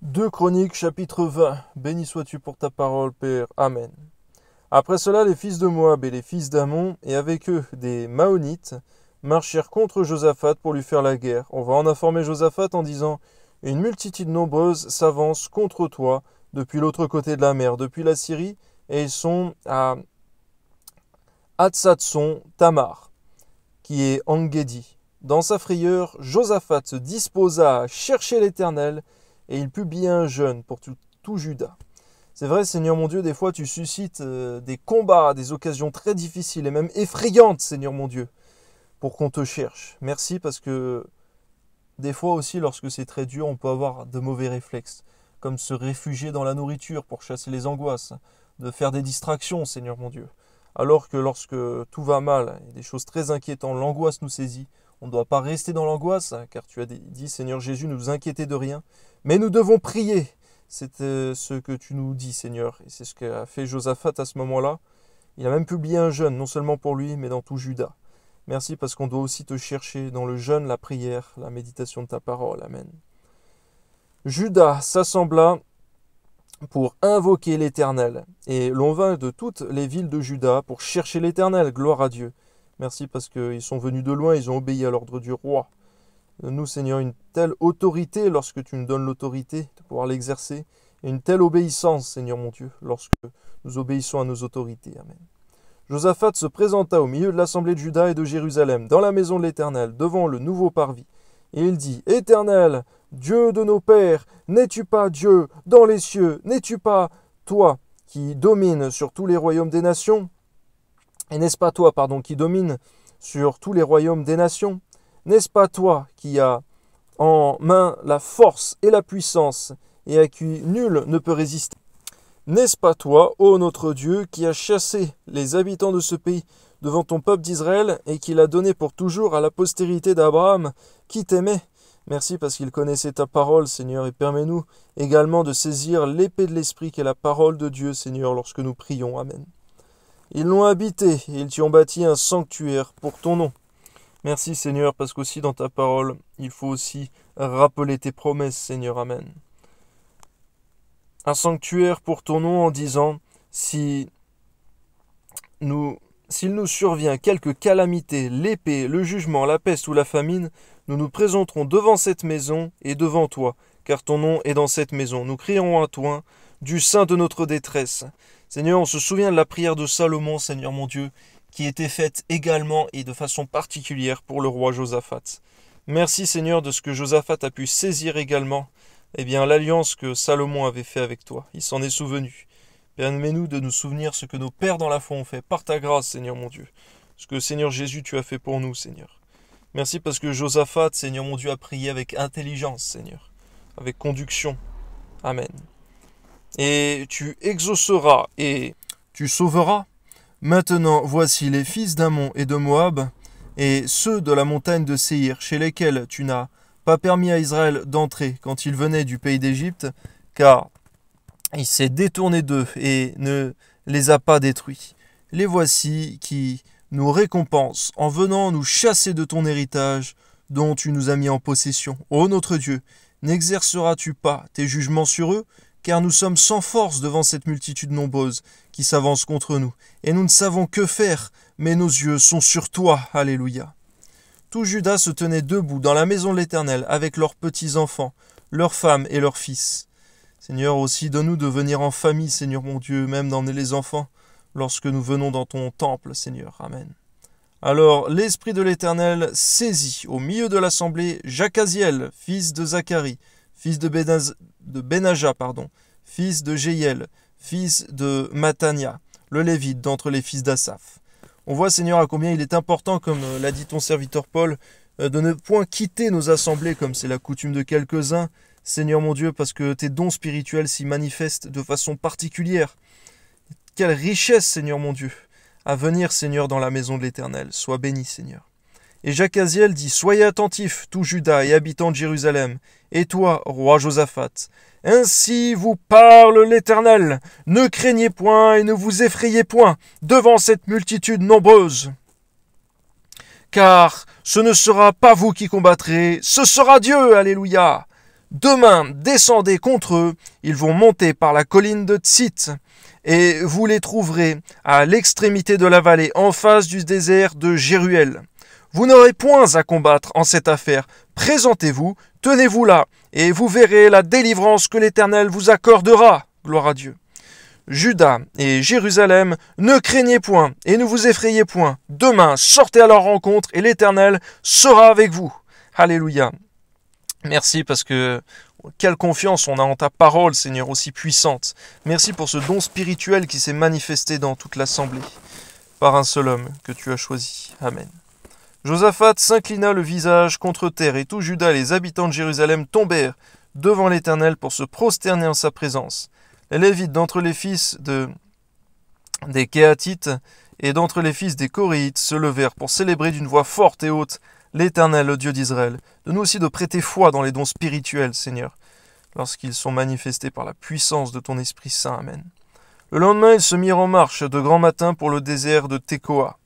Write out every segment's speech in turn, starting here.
2 Chroniques chapitre 20. Béni sois-tu pour ta parole, Père. Amen. Après cela, les fils de Moab et les fils d'Ammon, et avec eux des Maonites, marchèrent contre Josaphat pour lui faire la guerre. On va en informer Josaphat en disant: Une multitude nombreuse s'avance contre toi depuis l'autre côté de la mer, depuis la Syrie, et ils sont à Hatsatson Tamar, qui est Engedi. Dans sa frayeur, Josaphat se disposa à chercher l'Éternel, et il publia un jeûne pour tout Juda. C'est vrai, Seigneur mon Dieu, des fois tu suscites des combats, des occasions très difficiles et même effrayantes, Seigneur mon Dieu, pour qu'on te cherche. Merci parce que des fois aussi, lorsque c'est très dur, on peut avoir de mauvais réflexes, comme se réfugier dans la nourriture pour chasser les angoisses, de faire des distractions, Seigneur mon Dieu. Alors que lorsque tout va mal, et des choses très inquiétantes, l'angoisse nous saisit, on ne doit pas rester dans l'angoisse, car tu as dit, Seigneur Jésus, ne vous inquiétez de rien, mais nous devons prier. C'est ce que tu nous dis, Seigneur, et c'est ce qu'a fait Josaphat à ce moment-là. Il a même publié un jeûne, non seulement pour lui, mais dans tout Juda. Merci parce qu'on doit aussi te chercher dans le jeûne, la prière, la méditation de ta parole. Amen. Juda s'assembla pour invoquer l'Éternel, et l'on vint de toutes les villes de Juda pour chercher l'Éternel. Gloire à Dieu. Merci parce qu'ils sont venus de loin, ils ont obéi à l'ordre du roi. Donne-nous, Seigneur, une telle autorité lorsque tu nous donnes l'autorité de pouvoir l'exercer, et une telle obéissance, Seigneur mon Dieu, lorsque nous obéissons à nos autorités. Amen. Josaphat se présenta au milieu de l'assemblée de Juda et de Jérusalem, dans la maison de l'Éternel, devant le nouveau parvis. Et il dit: Éternel, Dieu de nos pères, n'es-tu pas Dieu dans les cieux? N'es-tu pas toi qui domines sur tous les royaumes des nations? Et n'est-ce pas toi, qui domine sur tous les royaumes des nations? N'est-ce pas toi qui as en main la force et la puissance, et à qui nul ne peut résister? N'est-ce pas toi, ô notre Dieu, qui as chassé les habitants de ce pays devant ton peuple d'Israël, et qui l'a donné pour toujours à la postérité d'Abraham, qui t'aimait? Merci parce qu'il connaissait ta parole, Seigneur, et permets-nous également de saisir l'épée de l'Esprit qu'est la parole de Dieu, Seigneur, lorsque nous prions. Amen. Ils l'ont habité, et ils t'y ont bâti un sanctuaire pour ton nom. Merci, Seigneur, parce qu'aussi dans ta parole, il faut aussi rappeler tes promesses, Seigneur. Amen. Un sanctuaire pour ton nom en disant: s'il nous survient quelque calamité, l'épée, le jugement, la peste ou la famine, nous nous présenterons devant cette maison et devant toi, car ton nom est dans cette maison. Nous crierons à toi du sein de notre détresse. Seigneur, on se souvient de la prière de Salomon, Seigneur mon Dieu, qui était faite également et de façon particulière pour le roi Josaphat. Merci, Seigneur, de ce que Josaphat a pu saisir également, l'alliance que Salomon avait fait avec toi. Il s'en est souvenu. Permets-nous de nous souvenir ce que nos pères dans la foi ont fait, par ta grâce, Seigneur mon Dieu. Ce que, Seigneur Jésus, tu as fait pour nous, Seigneur. Merci parce que Josaphat, Seigneur mon Dieu, a prié avec intelligence, Seigneur, avec conduction. Amen. Et tu exauceras et tu sauveras. Maintenant, voici les fils d'Ammon et de Moab, et ceux de la montagne de Séhir, chez lesquels tu n'as pas permis à Israël d'entrer quand il venait du pays d'Égypte, car il s'est détourné d'eux et ne les a pas détruits. Les voici qui nous récompensent en venant nous chasser de ton héritage dont tu nous as mis en possession. Ô notre Dieu, n'exerceras-tu pas tes jugements sur eux? Car nous sommes sans force devant cette multitude nombreuse qui s'avance contre nous, et nous ne savons que faire, mais nos yeux sont sur toi. Alléluia. Tout Juda se tenait debout dans la maison de l'Éternel, avec leurs petits-enfants, leurs femmes et leurs fils. Seigneur, aussi donne-nous de venir en famille, Seigneur mon Dieu, même d'emmener les enfants, lorsque nous venons dans ton temple, Seigneur. Amen. Alors l'Esprit de l'Éternel saisit au milieu de l'assemblée Jacaziel, fils de Zacharie, fils de Benaja, fils de Jéiel, fils de Matania, le Lévite d'entre les fils d'Asaph. On voit, Seigneur, à combien il est important, comme l'a dit ton serviteur Paul, de ne point quitter nos assemblées comme c'est la coutume de quelques-uns, Seigneur mon Dieu, parce que tes dons spirituels s'y manifestent de façon particulière. Quelle richesse, Seigneur mon Dieu, à venir, Seigneur, dans la maison de l'Éternel. Sois béni, Seigneur. Et Jacaziel dit: Soyez attentifs, tout Juda et habitants de Jérusalem, et toi, roi Josaphat. Ainsi vous parle l'Éternel. Ne craignez point et ne vous effrayez point devant cette multitude nombreuse. Car ce ne sera pas vous qui combattrez, ce sera Dieu, alléluia. Demain, descendez contre eux, ils vont monter par la colline de Tsit, et vous les trouverez à l'extrémité de la vallée, en face du désert de Jéruel. Vous n'aurez point à combattre en cette affaire. Présentez-vous, tenez-vous là, et vous verrez la délivrance que l'Éternel vous accordera. Gloire à Dieu. Juda et Jérusalem, ne craignez point et ne vous effrayez point. Demain, sortez à leur rencontre et l'Éternel sera avec vous. Alléluia. Merci parce que quelle confiance on a en ta parole, Seigneur, aussi puissante. Merci pour ce don spirituel qui s'est manifesté dans toute l'assemblée par un seul homme que tu as choisi. Amen. Josaphat s'inclina le visage contre terre et tout Juda et les habitants de Jérusalem tombèrent devant l'Éternel pour se prosterner en sa présence. Les Lévites d'entre les fils des Kéatites et d'entre les fils des Coréites se levèrent pour célébrer d'une voix forte et haute l'Éternel, le Dieu d'Israël. Donne-nous aussi de prêter foi dans les dons spirituels, Seigneur, lorsqu'ils sont manifestés par la puissance de ton Esprit Saint. Amen. Le lendemain, ils se mirent en marche de grand matin pour le désert de Tekoa.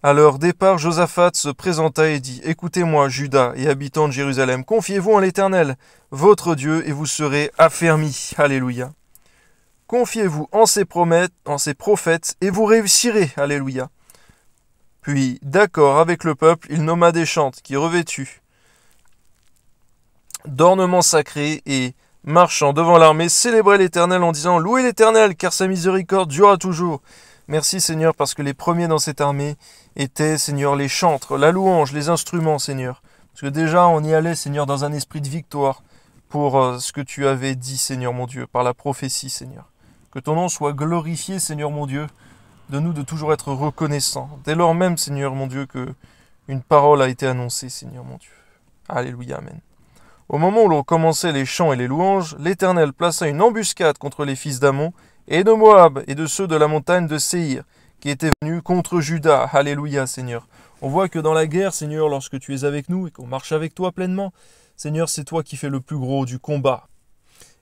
À leur départ, Josaphat se présenta et dit « Écoutez-moi, Juda et habitants de Jérusalem, confiez-vous en l'Éternel, votre Dieu, et vous serez affermis. » Alléluia. Confiez-vous en ses prophètes, et vous réussirez. Alléluia. Puis, d'accord avec le peuple, il nomma des chantres qui, revêtus d'ornements sacrés et marchant devant l'armée, célébraient l'Éternel en disant « Louez l'Éternel, car sa miséricorde durera toujours. » Merci Seigneur, parce que les premiers dans cette armée étaient, Seigneur, les chantres, la louange, les instruments, Seigneur. Parce que déjà, on y allait, Seigneur, dans un esprit de victoire pour ce que tu avais dit, Seigneur mon Dieu, par la prophétie, Seigneur. Que ton nom soit glorifié, Seigneur mon Dieu, de nous de toujours être reconnaissants. Dès lors même, Seigneur mon Dieu, que une parole a été annoncée, Seigneur mon Dieu. Alléluia, amen. Au moment où l'on commençait les chants et les louanges, l'Éternel plaça une embuscade contre les fils d'Ammon et de Moab et de ceux de la montagne de Séhir, qui étaient venus contre Juda. Alléluia, Seigneur. On voit que dans la guerre, Seigneur, lorsque tu es avec nous et qu'on marche avec toi pleinement, Seigneur, c'est toi qui fais le plus gros du combat.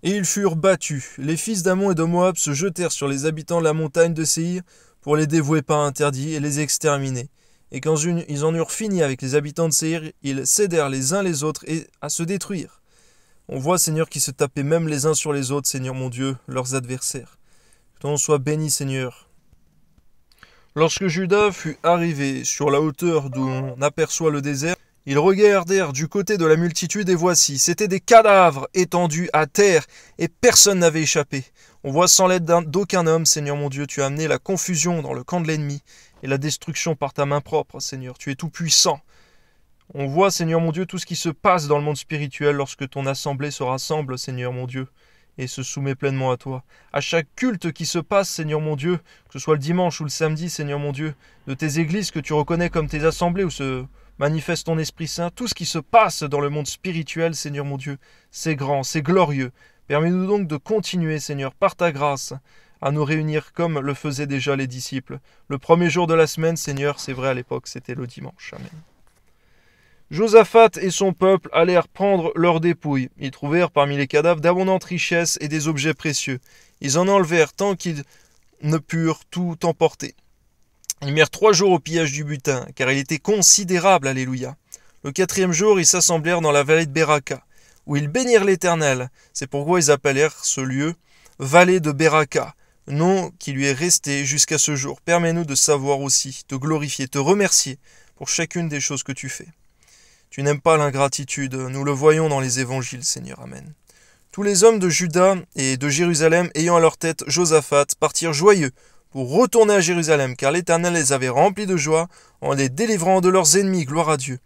Et ils furent battus. Les fils d'Ammon et de Moab se jetèrent sur les habitants de la montagne de Séhir pour les dévouer par interdit et les exterminer. Et quand ils en eurent fini avec les habitants de Séhir, ils cédèrent les uns les autres et à se détruire. On voit, Seigneur, qu'ils se tapaient même les uns sur les autres, Seigneur mon Dieu, leurs adversaires. Que ton nom soit béni, Seigneur. Lorsque Juda fut arrivé sur la hauteur d'où on aperçoit le désert, ils regardèrent du côté de la multitude et voici, c'étaient des cadavres étendus à terre et personne n'avait échappé. On voit sans l'aide d'aucun homme, Seigneur mon Dieu, tu as amené la confusion dans le camp de l'ennemi et la destruction par ta main propre, Seigneur. Tu es tout puissant. On voit, Seigneur mon Dieu, tout ce qui se passe dans le monde spirituel lorsque ton assemblée se rassemble, Seigneur mon Dieu, et se soumet pleinement à toi. À chaque culte qui se passe, Seigneur mon Dieu, que ce soit le dimanche ou le samedi, Seigneur mon Dieu, de tes églises que tu reconnais comme tes assemblées où se manifeste ton Esprit Saint, tout ce qui se passe dans le monde spirituel, Seigneur mon Dieu, c'est grand, c'est glorieux. Permets-nous donc de continuer, Seigneur, par ta grâce, à nous réunir comme le faisaient déjà les disciples. Le premier jour de la semaine, Seigneur, c'est vrai à l'époque, c'était le dimanche. Amen. Josaphat et son peuple allèrent prendre leurs dépouilles. Ils trouvèrent parmi les cadavres d'abondantes richesses et des objets précieux. Ils en enlevèrent tant qu'ils ne purent tout emporter. Ils mirent 3 jours au pillage du butin, car il était considérable, alléluia. Le 4e jour, ils s'assemblèrent dans la vallée de Beraka, où ils bénirent l'Éternel. C'est pourquoi ils appelèrent ce lieu vallée de Beraka, nom qui lui est resté jusqu'à ce jour. Permets-nous de savoir aussi, te glorifier, te remercier pour chacune des choses que tu fais. Tu n'aimes pas l'ingratitude, nous le voyons dans les évangiles, Seigneur. Amen. Tous les hommes de Juda et de Jérusalem, ayant à leur tête Josaphat, partirent joyeux pour retourner à Jérusalem, car l'Éternel les avait remplis de joie en les délivrant de leurs ennemis, gloire à Dieu.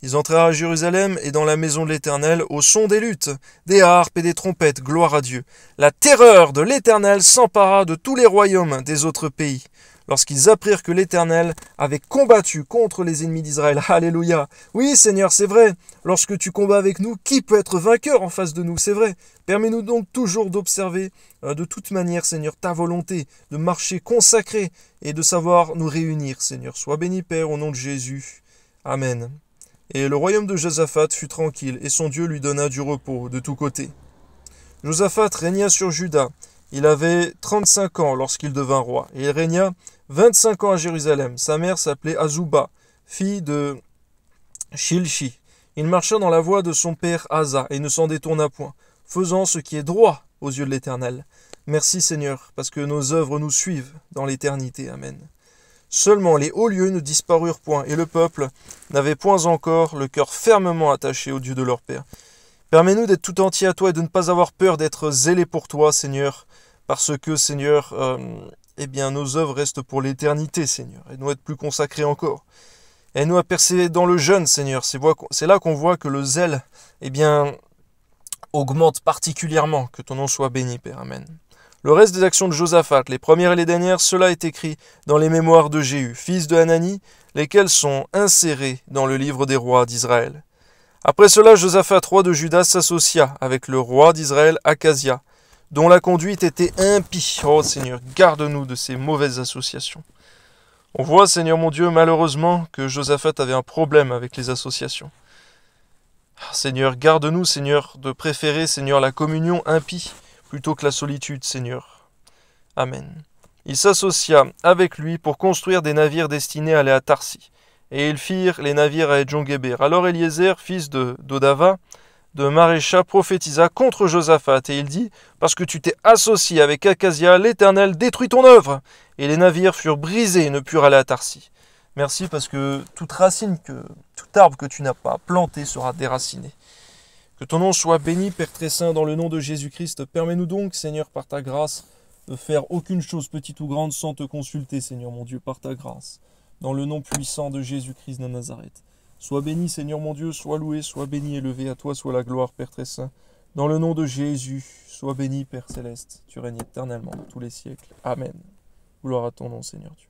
Ils entrèrent à Jérusalem et dans la maison de l'Éternel au son des luttes, des harpes et des trompettes, gloire à Dieu. La terreur de l'Éternel s'empara de tous les royaumes des autres pays, lorsqu'ils apprirent que l'Éternel avait combattu contre les ennemis d'Israël. Alléluia. Oui, Seigneur, c'est vrai. Lorsque tu combats avec nous, qui peut être vainqueur en face de nous? C'est vrai. Permets-nous donc toujours d'observer de toute manière, Seigneur, ta volonté, de marcher consacré et de savoir nous réunir, Seigneur. Sois béni, Père, au nom de Jésus. Amen. Et le royaume de Josaphat fut tranquille, et son Dieu lui donna du repos de tous côtés. Josaphat régna sur Juda. Il avait 35 ans lorsqu'il devint roi, et il régna 25 ans à Jérusalem. Sa mère s'appelait Azouba, fille de Shilchi. Il marcha dans la voie de son père Asa et ne s'en détourna point, faisant ce qui est droit aux yeux de l'Éternel. Merci Seigneur, parce que nos œuvres nous suivent dans l'éternité. Amen. Seulement les hauts lieux ne disparurent point, et le peuple n'avait point encore le cœur fermement attaché au Dieu de leur père. Permets-nous d'être tout entier à toi et de ne pas avoir peur d'être zélés pour toi, Seigneur, parce que, Seigneur, nos œuvres restent pour l'éternité, Seigneur, et nous être plus consacrés encore. Aide-nous à persévérer dans le jeûne, Seigneur. C'est là qu'on voit que le zèle, augmente particulièrement. Que ton nom soit béni, Père. Amen. Le reste des actions de Josaphat, les premières et les dernières, cela est écrit dans les mémoires de Jéhu, fils de Hanani, lesquels sont insérés dans le livre des rois d'Israël. Après cela, Josaphat, roi de Juda, s'associa avec le roi d'Israël, Akazia, dont la conduite était impie. Oh Seigneur, garde-nous de ces mauvaises associations. On voit, Seigneur mon Dieu, malheureusement, que Josaphat avait un problème avec les associations. Seigneur, garde-nous, Seigneur, de préférer, Seigneur, la communion impie plutôt que la solitude, Seigneur. Amen. Il s'associa avec lui pour construire des navires destinés à aller à Tarsi. Et ils firent les navires à Edjon-Guéber. Alors Eliezer, fils d'Odava, de Marécha, prophétisa contre Josaphat. Et il dit, parce que tu t'es associé avec Akazia, l'Éternel détruit ton œuvre. Et les navires furent brisés et ne purent aller à Tarsi. Merci parce que tout arbre que tu n'as pas planté sera déraciné. Que ton nom soit béni, Père très saint, dans le nom de Jésus-Christ. Permets-nous donc, Seigneur, par ta grâce, de faire aucune chose, petite ou grande, sans te consulter, Seigneur mon Dieu, par ta grâce. Dans le nom puissant de Jésus-Christ de Nazareth. Sois béni, Seigneur mon Dieu, sois loué, sois béni, élevé, à toi soit la gloire, Père très saint. Dans le nom de Jésus, sois béni, Père céleste, tu règnes éternellement dans tous les siècles. Amen. Gloire à ton nom, Seigneur Dieu.